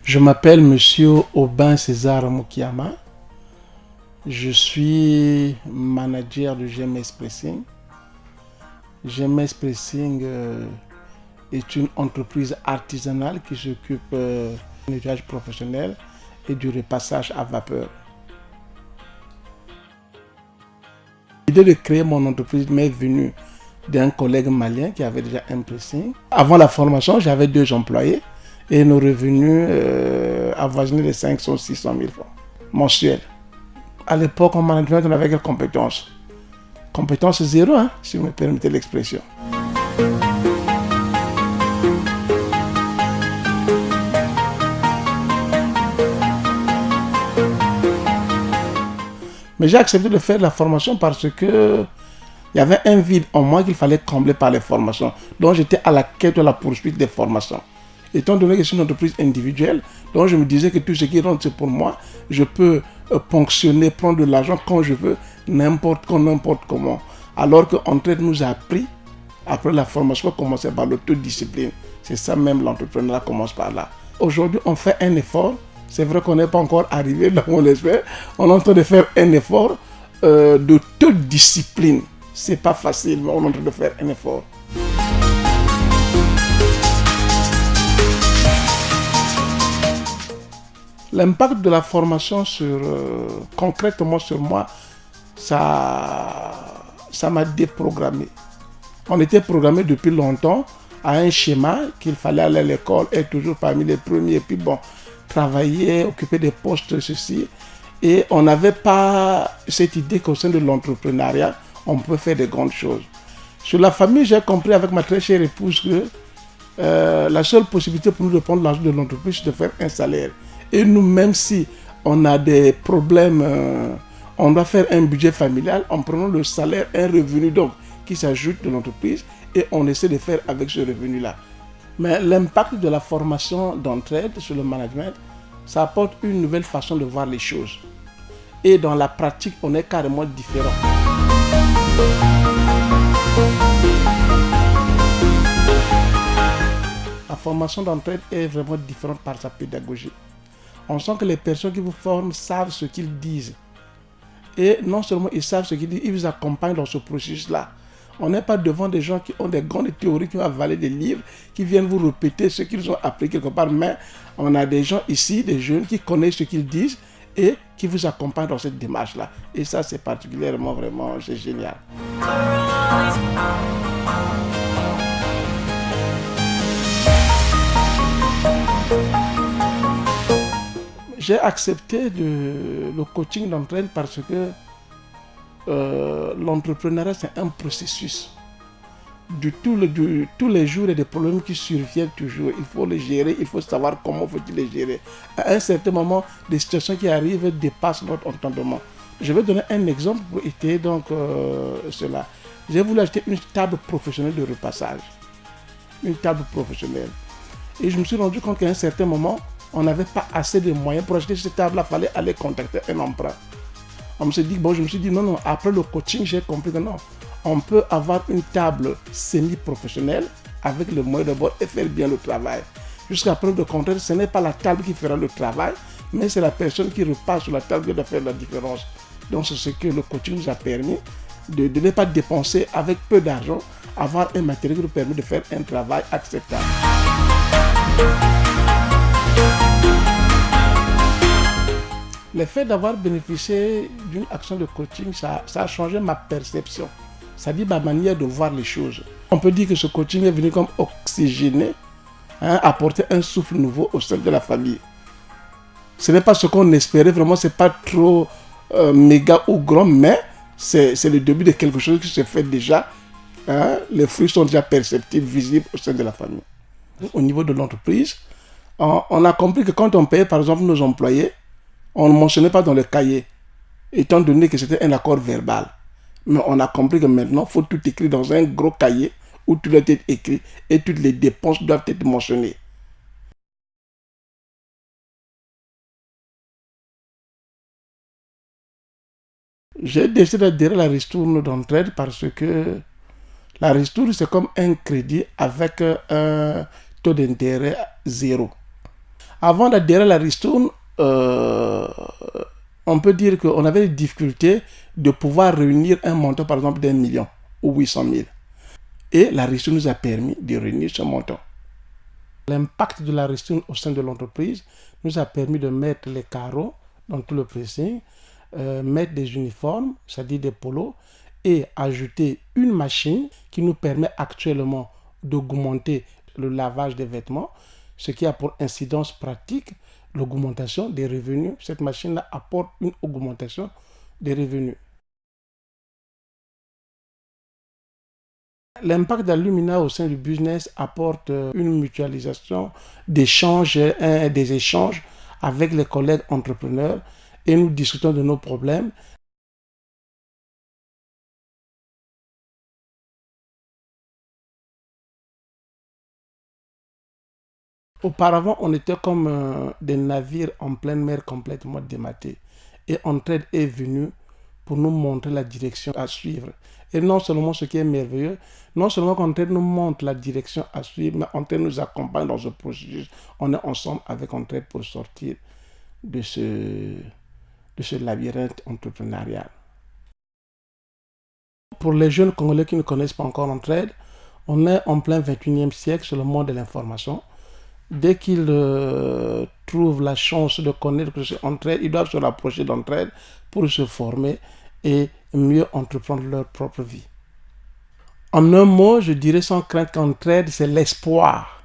Je m'appelle Monsieur Aubin César Mukiyama. Je suis manager de GMS Pressing. GMS Pressing est une entreprise artisanale qui s'occupe du nettoyage professionnel et du repassage à vapeur. L'idée de créer mon entreprise m'est venue d'un collègue malien qui avait déjà un pressing. Avant la formation, j'avais 2 employés et nos revenus avoisinaient les 500 600 000 francs mensuels. À l'époque, en management, on avait quelle compétence? Compétence zéro, hein, si vous me permettez l'expression. Mais j'ai accepté de faire la formation parce que il y avait un vide en moi qu'il fallait combler par les formations. Donc j'étais à la quête de la poursuite des formations. Étant donné que c'est une entreprise individuelle, donc je me disais que tout ce qui rentre c'est pour moi. Je peux ponctionner, prendre de l'argent quand je veux, n'importe quand, n'importe comment. Alors qu'Entraide nous a appris, après la formation, on commençait par l'autodiscipline. C'est ça même, l'entrepreneuriat commence par là. Aujourd'hui, on fait un effort. C'est vrai qu'on n'est pas encore arrivé là où on l'espère. On est en train de faire un effort d'autodiscipline. C'est pas facile, mais on est en train de faire un effort. L'impact de la formation concrètement sur moi, ça m'a déprogrammé. On était programmé depuis longtemps à un schéma qu'il fallait aller à l'école, être toujours parmi les premiers, puis bon, travailler, occuper des postes, ceci. Et on n'avait pas cette idée qu'au sein de l'entrepreneuriat, on peut faire de grandes choses. Sur la famille, j'ai compris avec ma très chère épouse que la seule possibilité pour nous de prendre l'argent de l'entreprise, c'est de faire un salaire. Et nous, même si on a des problèmes, on doit faire un budget familial, en prenant le salaire, un revenu donc qui s'ajoute de l'entreprise, et on essaie de faire avec ce revenu-là. Mais l'impact de la formation d'Entraide sur le management, ça apporte une nouvelle façon de voir les choses. Et dans la pratique, on est carrément différent. La formation d'Entraide est vraiment différente par sa pédagogie. On sent que les personnes qui vous forment savent ce qu'ils disent. Et non seulement ils savent ce qu'ils disent, ils vous accompagnent dans ce processus-là. On n'est pas devant des gens qui ont des grandes théories, qui ont avalé des livres, qui viennent vous répéter ce qu'ils ont appris quelque part. Mais on a des gens ici, des jeunes qui connaissent ce qu'ils disent et qui vous accompagnent dans cette démarche-là. Et ça, c'est particulièrement, vraiment, c'est génial. J'ai accepté le coaching d'Entraide parce que l'entrepreneuriat, c'est un processus. Tous les jours, il y a des problèmes qui surviennent toujours. Il faut les gérer, il faut savoir comment faut-il les gérer. À un certain moment, les situations qui arrivent dépassent notre entendement. Je vais donner un exemple pour étayer donc cela. J'ai voulu acheter une table professionnelle de repassage. Une table professionnelle. Et je me suis rendu compte qu'à un certain moment, on n'avait pas assez de moyens pour acheter cette table-là. Il fallait aller contacter un emprunt. Je me suis dit non, après le coaching, j'ai compris que non. On peut avoir une table semi-professionnelle avec le moyen de bord et faire bien le travail. Jusqu'à preuve de contraire, ce n'est pas la table qui fera le travail, mais c'est la personne qui repasse sur la table qui doit faire la différence. Donc c'est ce que le coaching nous a permis, de ne pas dépenser avec peu d'argent, avoir un matériel qui nous permet de faire un travail acceptable. Le fait d'avoir bénéficié d'une action de coaching, ça a changé ma perception. Ça dit ma manière de voir les choses. On peut dire que ce coaching est venu comme oxygéner, apporter un souffle nouveau au sein de la famille. Ce n'est pas ce qu'on espérait, vraiment, ce n'est pas trop méga ou grand, mais c'est le début de quelque chose qui se fait déjà. Les fruits sont déjà perceptibles, visibles au sein de la famille. Au niveau de l'entreprise, on a compris que quand on payait par exemple nos employés, on ne mentionnait pas dans le cahier, étant donné que c'était un accord verbal. Mais on a compris que maintenant, il faut tout écrire dans un gros cahier où tout doit être écrit et toutes les dépenses doivent être mentionnées. J'ai décidé d'adhérer à la ristourne d'Entraide parce que la ristourne, c'est comme un crédit avec un taux d'intérêt zéro. Avant d'adhérer à la ristourne, on peut dire qu'on avait des difficultés de pouvoir réunir un montant, par exemple, d'1 million ou 800 000. Et la ristourne nous a permis de réunir ce montant. L'impact de la ristourne au sein de l'entreprise nous a permis de mettre les carreaux dans tout le pressing, mettre des uniformes, c'est-à-dire des polos, et ajouter une machine qui nous permet actuellement d'augmenter le lavage des vêtements, ce qui a pour incidence pratique l'augmentation des revenus. Cette machine-là apporte une augmentation des revenus. L'impact d'Allumina au sein du business apporte une mutualisation d'échanges, des échanges avec les collègues entrepreneurs et nous discutons de nos problèmes. Auparavant, on était comme des navires en pleine mer complètement dématés. Et Entraide est venu pour nous montrer la direction à suivre. Et non seulement ce qui est merveilleux, non seulement qu'Entraide nous montre la direction à suivre, mais Entraide nous accompagne dans ce processus. On est ensemble avec Entraide pour sortir de ce labyrinthe entrepreneurial. Pour les jeunes Congolais qui ne connaissent pas encore Entraide, on est en plein 21e siècle sur le monde de l'information. Dès qu'ils trouvent la chance de connaître que c'est Entraide, ils doivent se rapprocher d'Entraide pour se former et mieux entreprendre leur propre vie. En un mot, je dirais sans crainte qu'Entraide, c'est l'espoir.